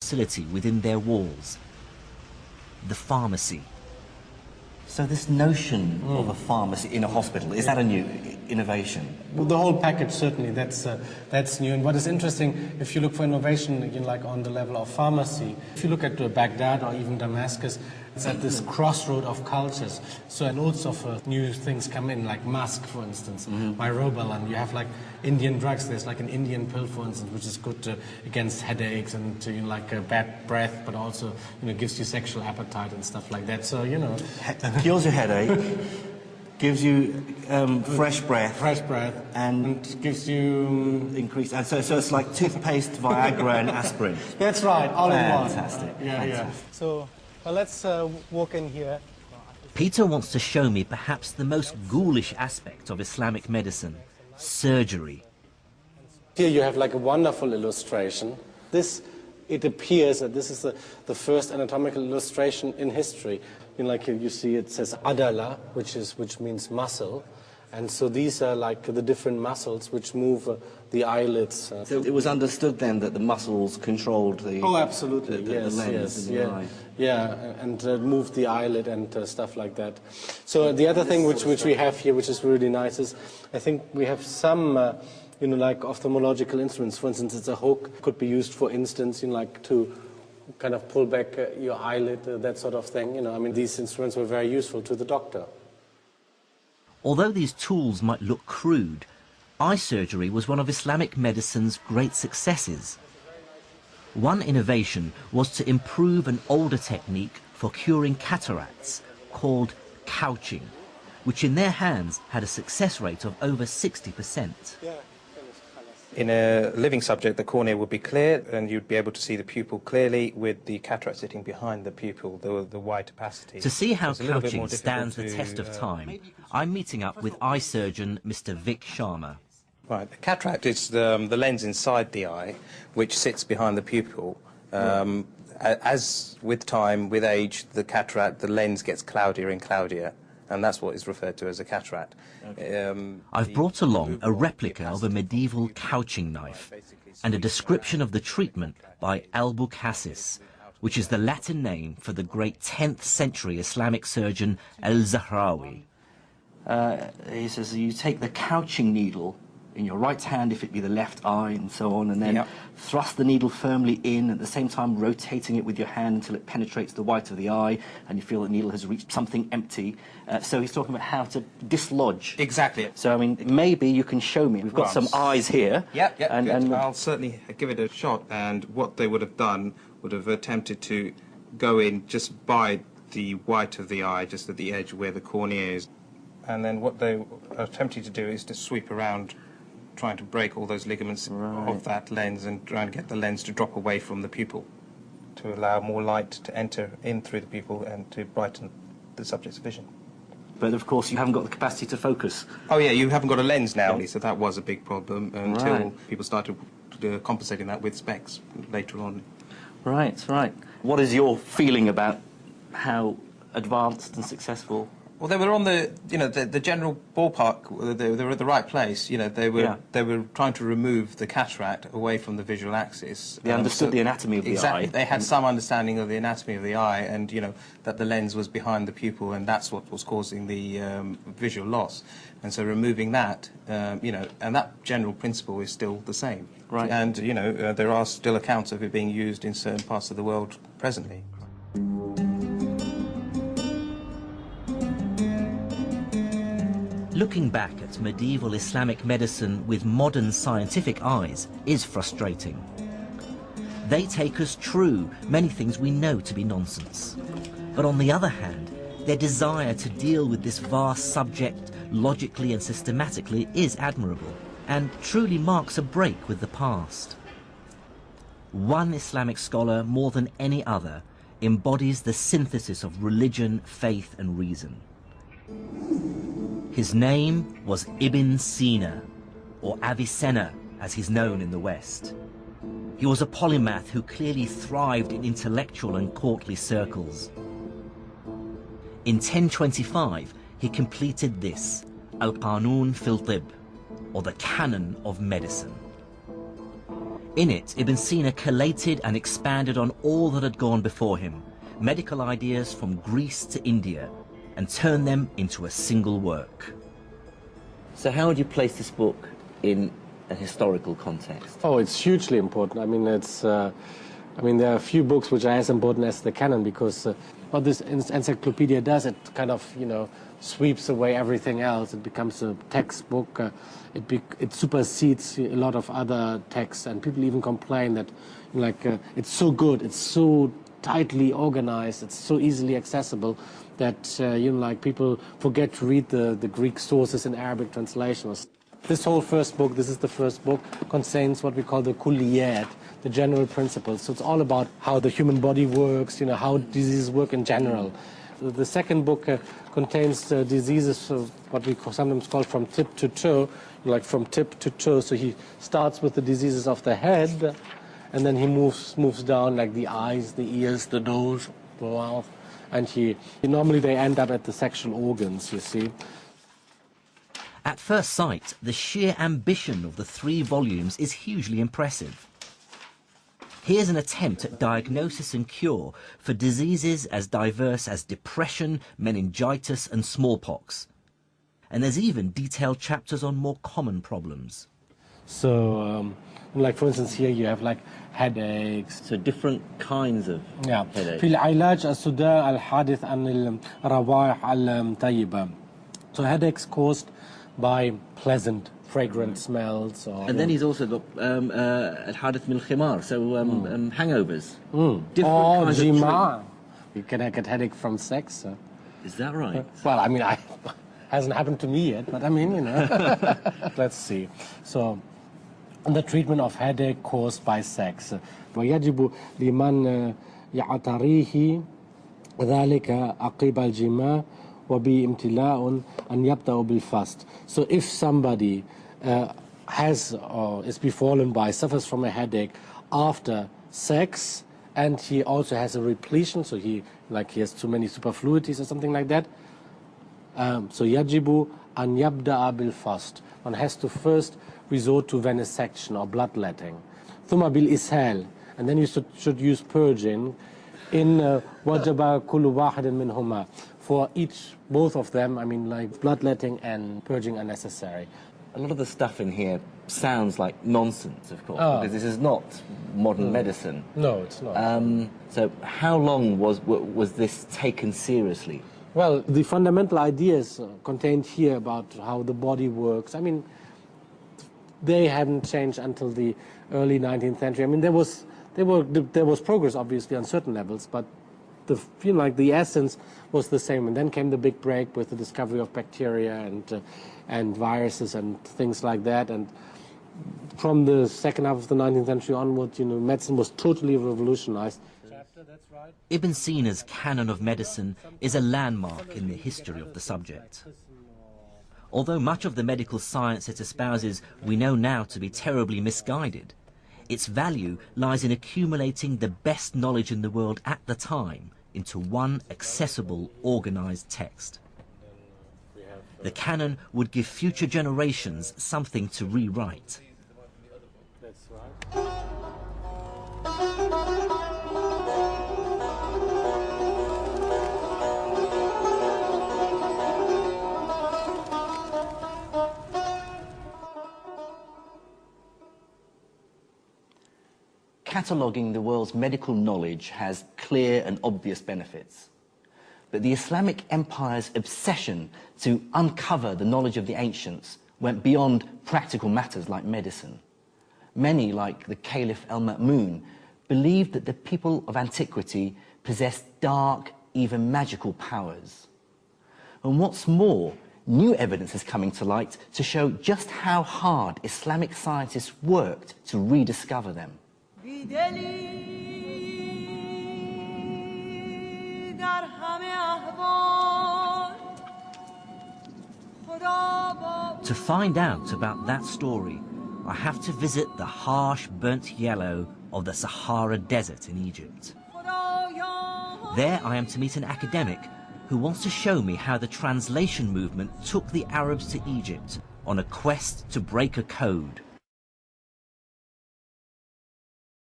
facility within their walls, the pharmacy. So this notion of a pharmacy in a hospital, is that a new innovation? Well, the whole package, certainly, that's new. And what is interesting, if you look for innovation, again, like on the level of pharmacy, if you look at Baghdad or even Damascus, it's at this crossroad of cultures. So loads of new things come in, like musk, for instance, myrobalan. You have like Indian drugs. There's like an Indian pill, for instance, which is good against headaches and bad breath, but also gives you sexual appetite and stuff like that. So Cures your headache, gives you fresh breath, and gives you increased. And so it's like toothpaste, Viagra, and aspirin. That's right, all in one. Fantastic. Yeah. So let's walk in here. Peter wants to show me perhaps the most ghoulish aspect of Islamic medicine: surgery. Here you have like a wonderful illustration. It appears that this is the first anatomical illustration in history. Like you see, it says adala, which means muscle, and so these are like the different muscles which move the eyelids. So it was understood then that the muscles controlled the absolutely the lens in the eye. Yeah, and moved the eyelid and stuff like that. So the other thing which we have here, which is really nice, is I think we have some like ophthalmological instruments. For instance, it's a hook, could be used, for instance, like to kind of pull back your eyelid, that sort of thing. I mean, these instruments were very useful to the doctor. Although these tools might look crude, eye surgery was one of Islamic medicine's great successes. One innovation was to improve an older technique for curing cataracts called couching, which in their hands had a success rate of over 60%. In a living subject, the cornea would be clear and you'd be able to see the pupil clearly with the cataract sitting behind the pupil, the wide opacity. To see how couching stands the test of time, I'm meeting up with eye surgeon Mr. Vic Sharma. Right, the cataract is the lens inside the eye, which sits behind the pupil. As with time, with age, the lens gets cloudier and cloudier, and that's what is referred to as a cataract. I've brought along a replica of a medieval couching knife and a description of the treatment by Al-Khalifi, which is the Latin name for the great 10th century Islamic surgeon Al-Zahrawi. He says you take the couching needle in your right hand, if it be the left eye, and so on, and then thrust the needle firmly in, at the same time rotating it with your hand until it penetrates the white of the eye, and you feel the needle has reached something empty. So he's talking about how to dislodge. Exactly. So, I mean, maybe you can show me. We've got some eyes here. And I'll certainly give it a shot, and what they would have done would have attempted to go in just by the white of the eye, just at the edge where the cornea is. And then what they are attempting to do is to sweep around, trying to break all those ligaments of that lens and trying to get the lens to drop away from the pupil to allow more light to enter in through the pupil and to brighten the subject's vision. But of course you haven't got the capacity to focus. Oh yeah, you haven't got a lens now, so that was a big problem until people started compensating that with specs later on. Right. What is your feeling about how advanced and successful? Well, they were on the general ballpark. They were at the right place. They were trying to remove the cataract away from the visual axis. They understood the anatomy of the eye. Exactly. They had some understanding of the anatomy of the eye, and that the lens was behind the pupil, and that's what was causing the visual loss. And so removing that, and that general principle is still the same. Right. And there are still accounts of it being used in certain parts of the world presently. Looking back at medieval Islamic medicine with modern scientific eyes is frustrating. They take as true many things we know to be nonsense. But on the other hand, their desire to deal with this vast subject logically and systematically is admirable and truly marks a break with the past. One Islamic scholar, more than any other, embodies the synthesis of religion, faith and reason. His name was Ibn Sina, or Avicenna, as he's known in the West. He was a polymath who clearly thrived in intellectual and courtly circles. In 1025, he completed this, Al-Qanun fil Tib, or the Canon of Medicine. In it, Ibn Sina collated and expanded on all that had gone before him, medical ideas from Greece to India, and turned them into a single work. So how would you place this book in a historical context? Oh, it's hugely important. I mean, there are a few books which are as important as the canon, because what this encyclopedia does, it kind of, sweeps away everything else. It becomes a textbook. It supersedes a lot of other texts, and people even complain that, it's so good, it's so tightly organized, it's so easily accessible that, people forget to read the Greek sources in Arabic translations. This whole first book, this is the first book, contains what we call the kulliyat, the general principles. So it's all about how the human body works, how diseases work in general. The second book contains diseases, what we sometimes call from tip to toe, like from tip to toe. So he starts with the diseases of the head, and then he moves down, like the eyes, the ears, the nose, the mouth, and normally they end up at the sexual organs, you see. At first sight, the sheer ambition of the 3 volumes is hugely impressive. Here's an attempt at diagnosis and cure for diseases as diverse as depression, meningitis and smallpox. And there's even detailed chapters on more common problems. So, like for instance, here you have like headaches. So different kinds of headaches. في العلاج الصداع الحادث عن الروائح الطيبة. So headaches caused by pleasant, fragrant smells. And then he's also got al-hadith min al-khimar, so hangovers. Different kinds of you can get headache from sex. Is that right? Well, I mean, hasn't happened to me yet, but I mean, let's see. So, the treatment of headache caused by sex. ويجب لمن يعتريه ذلك عقب الجماع وبامتلاء أن يبدأ بالفast. So if somebody has or is befallen by, suffers from a headache after sex, and he also has a repletion, so he has too many superfluities or something like that, so يجب أن يبدأ بالفast. One has to first resort to venesection or bloodletting. ثم بالإسهال, and then you should use purging. In وجب كل واحد منهما. For both of them, I mean, like bloodletting and purging are necessary. A lot of the stuff in here sounds like nonsense, of course, because this is not modern medicine. No, it's not. So how long was this taken seriously? Well, the fundamental ideas contained here about how the body works, I mean, they hadn't changed until the early 19th century. I mean, there was progress, obviously, on certain levels, but the essence was the same. And then came the big break with the discovery of bacteria and viruses and things like that. And from the second half of the 19th century onward, medicine was totally revolutionized. Ibn Sina's canon of medicine is a landmark in the history of the subject. Although much of the medical science it espouses we know now to be terribly misguided, its value lies in accumulating the best knowledge in the world at the time into one accessible, organized text. The canon would give future generations something to rewrite. Cataloguing the world's medical knowledge has clear and obvious benefits. But the Islamic Empire's obsession to uncover the knowledge of the ancients went beyond practical matters like medicine. Many, like the Caliph al-Ma'mun, believed that the people of antiquity possessed dark, even magical powers. And what's more, new evidence is coming to light to show just how hard Islamic scientists worked to rediscover them. To find out about that story, I have to visit the harsh burnt yellow of the Sahara Desert in Egypt. There I am to meet an academic who wants to show me how the translation movement took the Arabs to Egypt on a quest to break a code.